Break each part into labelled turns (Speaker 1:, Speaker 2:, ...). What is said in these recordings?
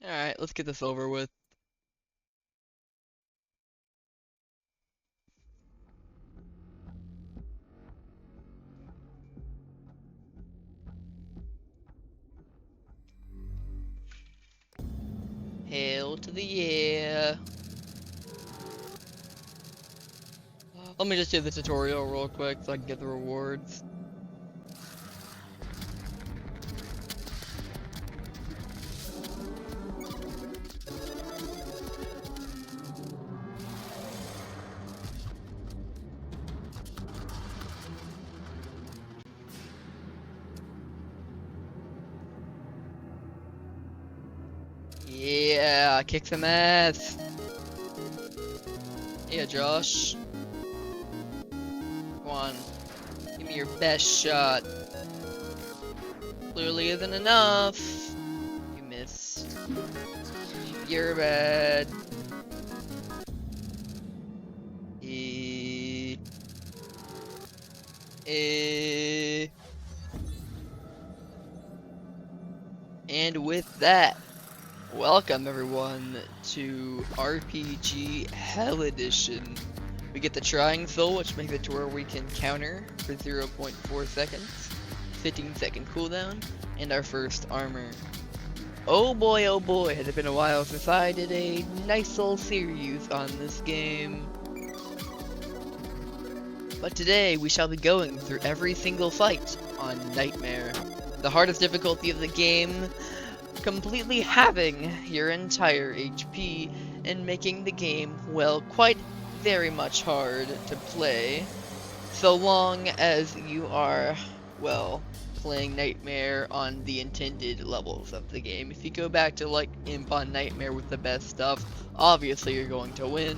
Speaker 1: Alright, let's get this over with. Hail to the yeah. Let me just do the tutorial real quick so I can get the rewards. Yeah, kick some ass. Yeah, Josh. Come on. Give me your best shot. Clearly isn't enough. You missed. You're bad. E. E. And with that, welcome everyone to RPG Hell Edition. We get the Trying Soul, which makes it to where we can counter for 0.4 seconds, 15-second cooldown, and our first armor. Oh boy, has it been a while since I did a nice little series on this game. But today we shall be going through every single fight on Nightmare, the hardest difficulty of the game, completely halving your entire HP and making the game, well, quite very much hard to play, so long as you are, well, playing Nightmare on the intended levels of the game. If you go back to like Imp on Nightmare with the best stuff, obviously you're going to win.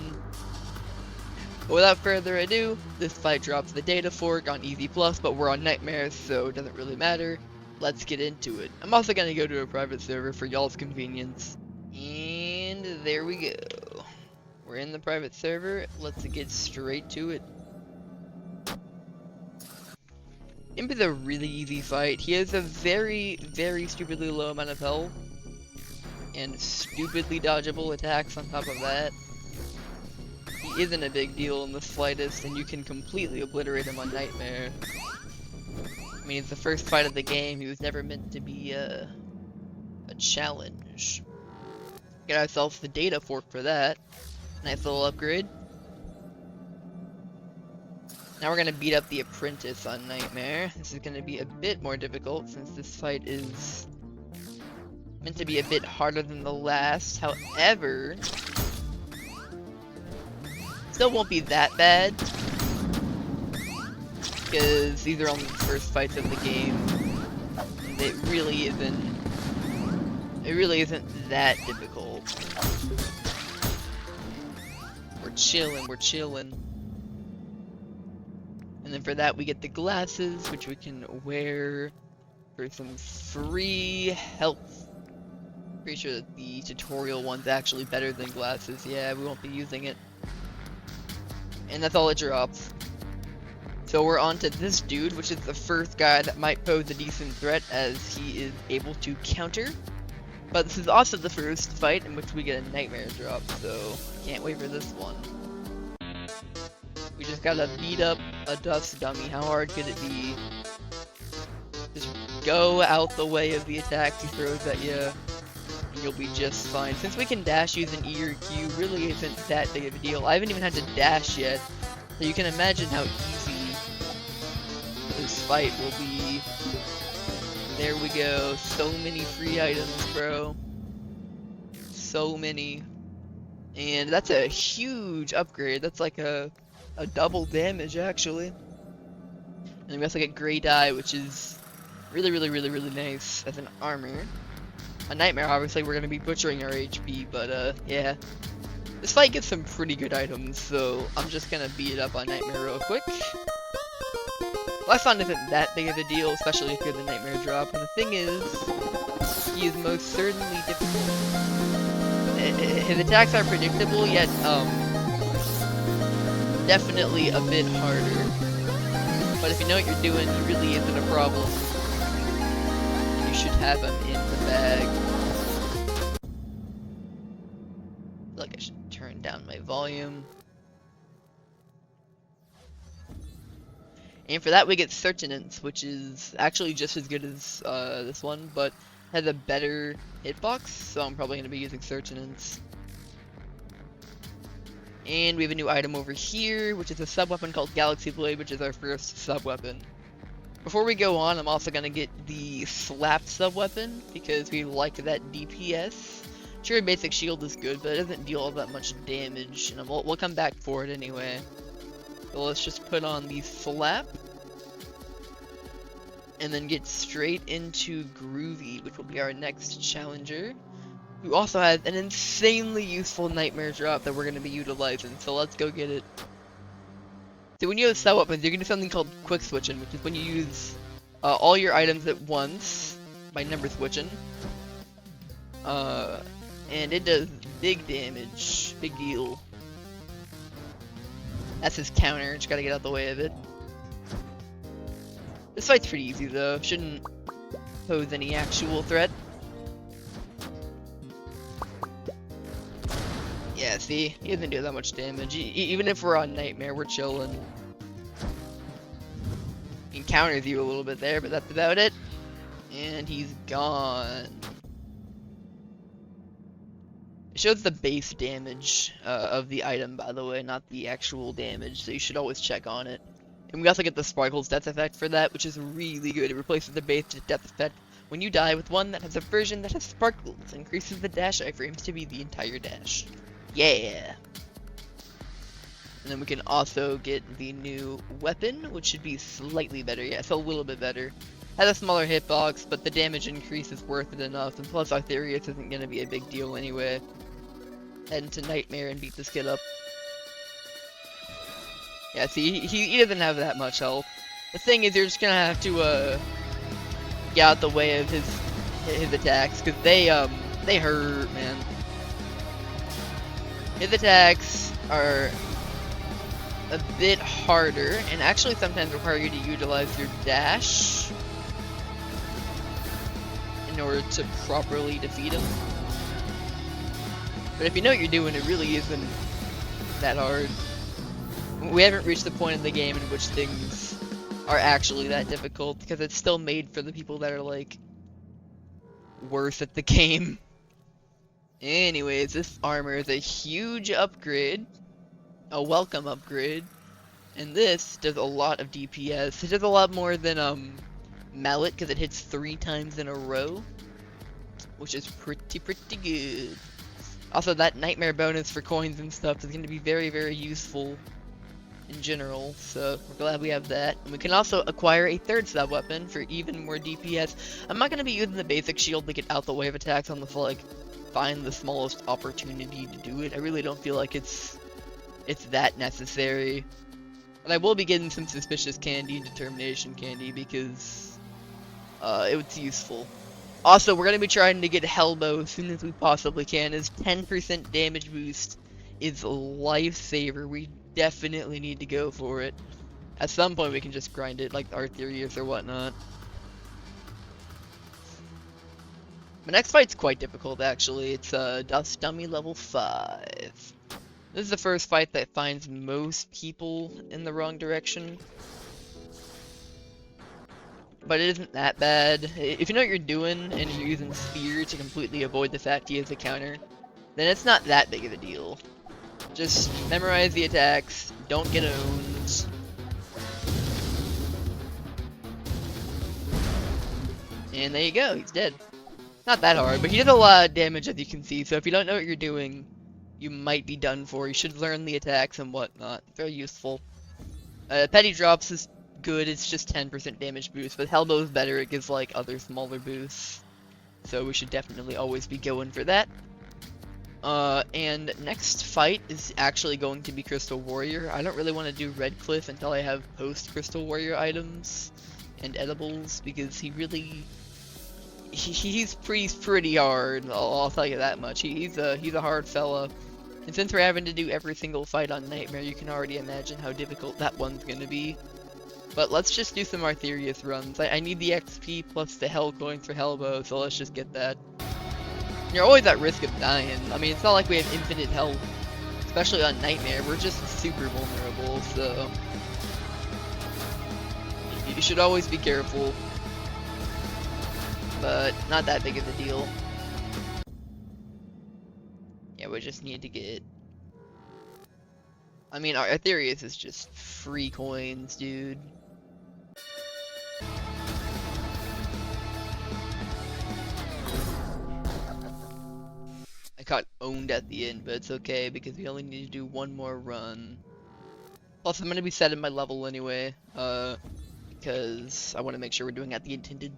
Speaker 1: But without further ado, this fight drops the data fork on Easy Plus, but we're on Nightmare, so it doesn't really matter. Let's get into it. I'm also going to go to a private server for y'all's convenience. And there we go. We're in the private server. Let's get straight to it. Imp is a really easy fight. He has a very, very stupidly low amount of health. And stupidly dodgeable attacks on top of that. He isn't a big deal in the slightest, and you can completely obliterate him on Nightmare. I mean, it's the first fight of the game. He was never meant to be a challenge. Get ourselves the data fork for that. Nice little upgrade. Now we're gonna beat up the apprentice on Nightmare. This is gonna be a bit more difficult since this fight is meant to be a bit harder than the last. However, still won't be that bad because these are only the first fights of the game. And it really isn't that difficult. We're chilling. And then for that we get the glasses, which we can wear for some free health. Pretty sure that the tutorial one's actually better than glasses. Yeah, we won't be using it. And that's all it drops. So we're on to this dude, which is the first guy that might pose a decent threat as he is able to counter. But this is also the first fight in which we get a Nightmare drop, so can't wait for this one. We just gotta beat up a dust dummy. How hard could it be? Just go out the way of the attacks he throws at you, and you'll be just fine. Since we can dash using E or Q, really isn't that big of a deal. I haven't even had to dash yet, so you can imagine how easy this fight will be. There we go. So many free items, bro. So many. And that's a huge upgrade. That's like a double damage, actually. And we also get Grey Dye, which is really nice as an armor. A Nightmare, obviously, we're going to be butchering our HP, but yeah. This fight gets some pretty good items, so I'm just going to beat it up on Nightmare real quick. Last one isn't that big of a deal, especially if you have the Nightmare drop. And the thing is, he is most certainly difficult. His attacks are predictable, yet definitely a bit harder. But if you know what you're doing, he really isn't a problem. You should have him in the bag. like I should turn down my volume. And for that we get Certinance, which is actually just as good as this one, but has a better hitbox, so I'm probably going to be using Certinance. And we have a new item over here, which is a sub-weapon called Galaxy Blade, which is our first sub-weapon. Before we go on, I'm also going to get the slapped sub-weapon, because we like that DPS. Sure, basic shield is good, but it doesn't deal all that much damage, and we'll come back for it anyway. So let's just put on the slap, and then get straight into Groovy, which will be our next challenger, who also has an insanely useful nightmare drop that we're going to be utilizing, so let's go get it. So when you have sub weapons, you're going to do something called quick switching, which is when you use all your items at once by number switching. And it does big damage, big deal. That's his counter, just gotta get out the way of it. This fight's pretty easy though, shouldn't pose any actual threat. Yeah, see, he doesn't do that much damage. Even if we're on Nightmare, we're chilling. He counters you a little bit there, but that's about it. And he's gone. It shows the base damage of the item, by the way, not the actual damage, so you should always check on it. And we also get the Sparkles death effect for that, which is really good. It replaces the base death effect when you die with one that has a version that has Sparkles. Increases the dash iframes to be the entire dash. Yeah! And then we can also get the new weapon, which should be slightly better. Yeah, it's a little bit better. Has a smaller hitbox, but the damage increase is worth it enough, and plus Arthurius isn't going to be a big deal anyway. Head into Nightmare and beat this kid up. Yeah, see, he doesn't have that much health. The thing is, you're just gonna have to get out the way of his attacks, because they hurt, man. His attacks are a bit harder, and actually sometimes require you to utilize your dash in order to properly defeat him. But if you know what you're doing, it really isn't that hard. We haven't reached the point in the game in which things are actually that difficult, because it's still made for the people that are, like, worse at the game. Anyways, this armor is a huge upgrade. A welcome upgrade. And this does a lot of DPS. It does a lot more than, Mallet, because it hits 3 times in a row. Which is pretty good. Also, that Nightmare bonus for coins and stuff is going to be very, very useful in general, so we're glad we have that. And we can also acquire a third sub weapon for even more DPS. I'm not going to be using the basic shield to get out the way of attacks unless like find the smallest opportunity to do it. I really don't feel like it's that necessary. But I will be getting some Suspicious Candy and Determination Candy because it's useful. Also, we're going to be trying to get Hellbow as soon as we possibly can, as 10% damage boost is a lifesaver. We definitely need to go for it. At some point we can just grind it like Arthurius or whatnot. My next fight's quite difficult actually. It's Dust Dummy level 5. This is the first fight that finds most people in the wrong direction. But it isn't that bad. If you know what you're doing and you're using Spear to completely avoid the fact he has a counter, then it's not that big of a deal. Just memorize the attacks, don't get owned. And there you go, he's dead. Not that hard, but he does a lot of damage as you can see, so if you don't know what you're doing, you might be done for. You should learn the attacks and whatnot. Very useful. Petty Drops is good, it's just 10% damage boost, but Hellbow's better, it gives like other smaller boosts. So we should definitely always be going for that. And next fight is actually going to be Crystal Warrior. I don't really want to do Red Cliff until I have post Crystal Warrior items and edibles, because he's pretty hard. I'll tell you that much. He's a hard fella. And since we're having to do every single fight on Nightmare, you can already imagine how difficult that one's gonna be. But let's just do some Arthurius runs. I need the XP plus the Hell coins for Hellbow, so let's just get that. You're always at risk of dying. I mean, it's not like we have infinite health, especially on Nightmare. We're just super vulnerable, so you should always be careful. But not that big of a deal. Yeah, we just need to get... I mean, our Aetherius is just free coins, dude. I got owned at the end, but it's okay because we only need to do one more run. Plus, I'm gonna be setting my level anyway, because I want to make sure we're doing at the intended.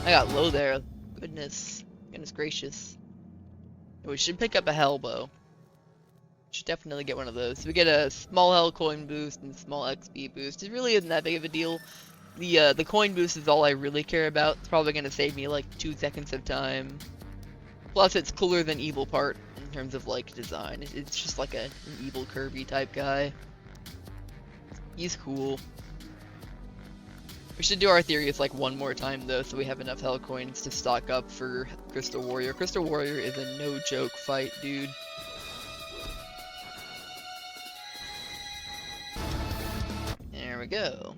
Speaker 1: I got low there. Goodness gracious. We should pick up a Hellbow. Should definitely get one of those. So we get a small Hell coin boost and small XP boost. It really isn't that big of a deal. The coin boost is all I really care about. It's probably gonna save me like 2 seconds of time. Plus, it's cooler than Evil Part in terms of like design. It's just like an evil Kirby type guy. He's cool. We should do our Aetherius like one more time though, so we have enough Hell coins to stock up for Crystal Warrior. Crystal Warrior is a no joke fight, dude. There we go.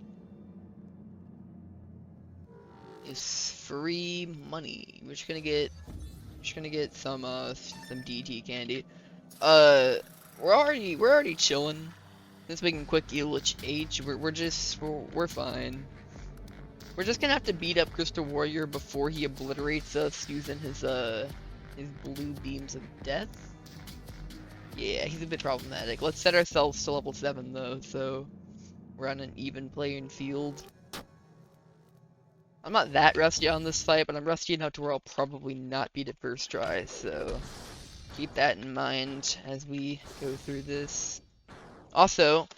Speaker 1: It's free money. We're just gonna get some DT candy. We're already chilling. Since we can quick heal H, we're fine. We're just gonna have to beat up Crystal Warrior before he obliterates us using his blue beams of death. Yeah, he's a bit problematic. Let's set ourselves to level 7 though, so we're on an even playing field. I'm not that rusty on this fight, but I'm rusty enough to where I'll probably not beat it first try, so keep that in mind as we go through this. Also,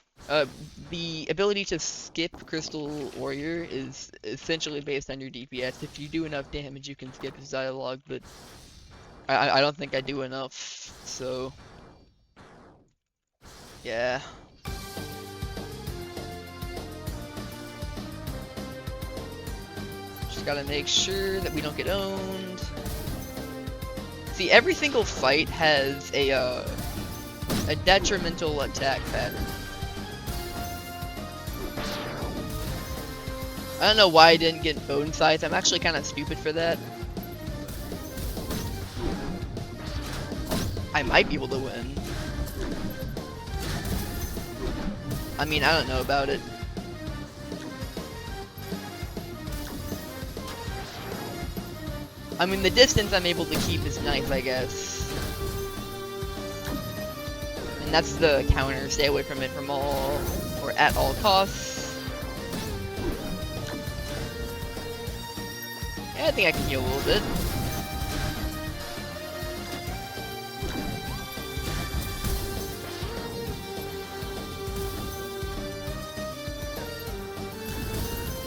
Speaker 1: the ability to skip Crystal Warrior is essentially based on your DPS. If you do enough damage, you can skip his dialogue, but I don't think I do enough, so yeah. Just gotta make sure that we don't get owned. See, every single fight has a detrimental attack pattern. I don't know why I didn't get bone size. I'm actually kind of stupid for that. I might be able to win. I mean, I don't know about it. I mean, the distance I'm able to keep is nice, I guess. And that's the counter. Stay away from it from all or at all costs. Yeah, I think I can heal a little bit.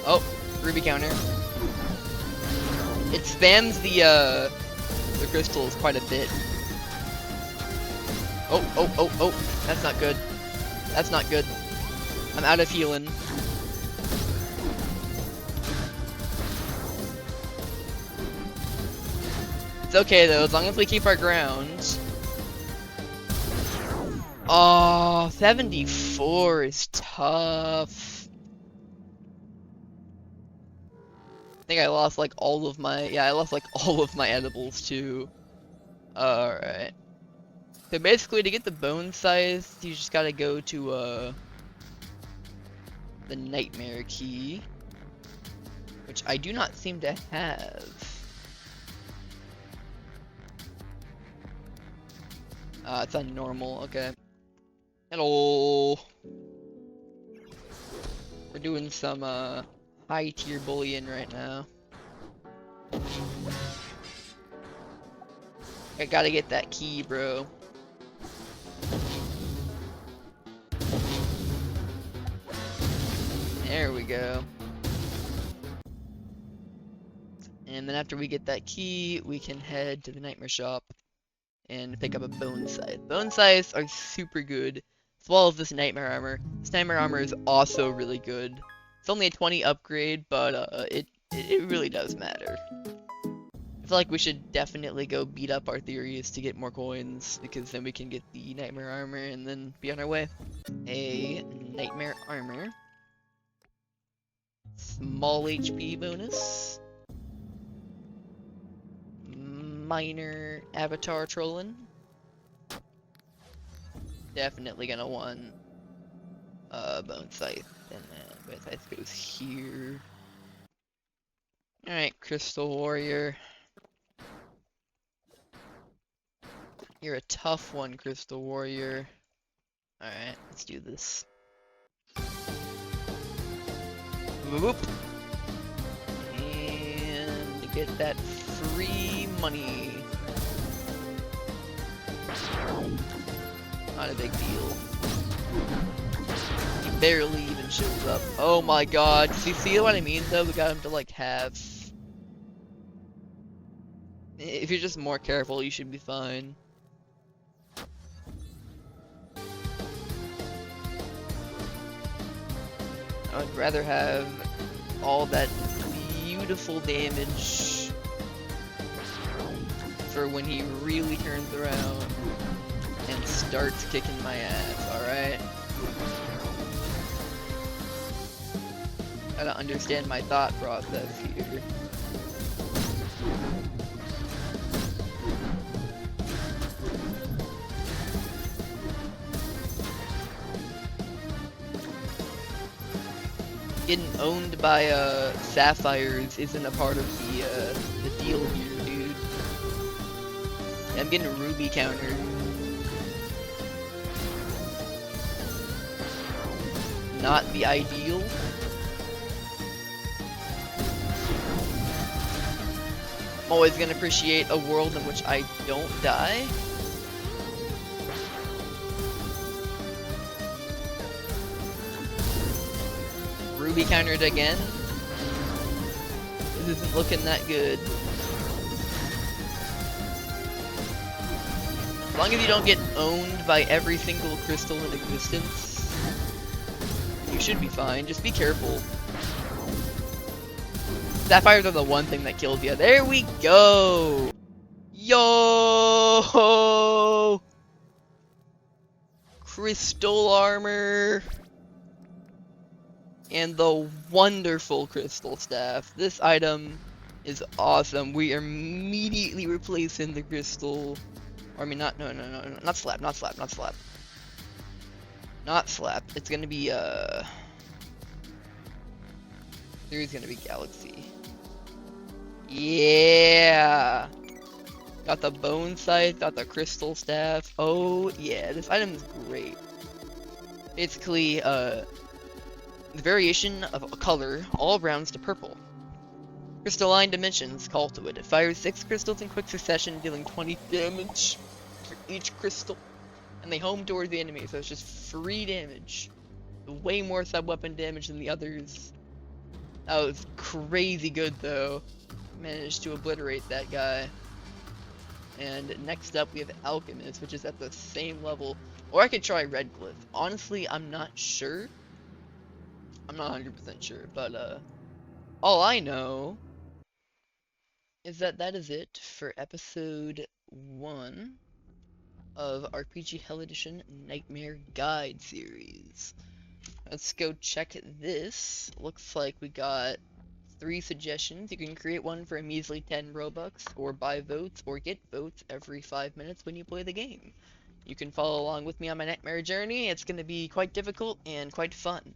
Speaker 1: Oh, Ruby counter. It spams the crystals quite a bit. Oh, that's not good. That's not good. I'm out of healing. It's okay though, as long as we keep our ground. Oh, 74 is tough. I think I lost like all of my, I lost like all of my edibles too. Alright. So basically to get the bone size, you just gotta go to the nightmare key. Which I do not seem to have. It's on normal, okay. Hello. We're doing some high tier bullying right now. I gotta get that key, bro. There we go. And then after we get that key, we can head to the nightmare shop and pick up a bone size. Bone size are super good, as well as this nightmare armor. This nightmare armor is also really good. It's only a 20 upgrade, but it really does matter. I feel like we should definitely go beat up our theories to get more coins, because then we can get the nightmare armor and then be on our way. A nightmare armor. Small HP bonus. Minor avatar trolling. Definitely gonna want bone scythe, and then bone scythe goes here. Alright, crystal warrior. You're a tough one, crystal warrior. Alright, let's do this. Whoop. And get that free money. Not a big deal. He barely even shows up. Oh my god. See what I mean though? We got him to like have... If you're just more careful, you should be fine. I'd rather have all that beautiful damage for when he really turns around and starts kicking my ass, alright? Gotta understand my thought process here. Getting owned by sapphires isn't a part of the deal here, dude. I'm getting a ruby counter. Not the ideal. I'm always gonna appreciate a world in which I don't die. Ruby countered again. This isn't looking that good. As long as you don't get owned by every single crystal in existence, you should be fine. Just be careful. Sapphires are the one thing that kills you. There we go! Yo! Crystal armor! And the wonderful crystal staff. This item is awesome. We are immediately replacing the crystal. Or I mean, not slap. Not slap. It's gonna be there's gonna be galaxy. Yeah. Got the bone scythe. Got the crystal staff. Oh yeah, this item is great. Basically, the variation of a color all rounds to purple. Crystalline dimensions call to it. It fires 6 crystals in quick succession, dealing 20 damage for each crystal. And they home toward the enemy, so it's just free damage. Way more sub-weapon damage than the others. That was crazy good though. Managed to obliterate that guy. And next up we have Alchemist, which is at the same level. Or I could try Redcliffe. Honestly, I'm not sure. I'm not 100% sure, but all I know is that that is it for episode 1 of RPG Hell Edition Nightmare Guide series. Let's go check this. Looks like we got 3 suggestions. You can create one for a measly 10 Robux, or buy votes, or get votes every 5 minutes when you play the game. You can follow along with me on my nightmare journey. It's going to be quite difficult and quite fun.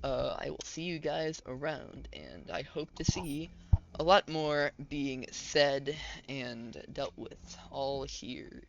Speaker 1: I will see you guys around, and I hope to see a lot more being said and dealt with all here.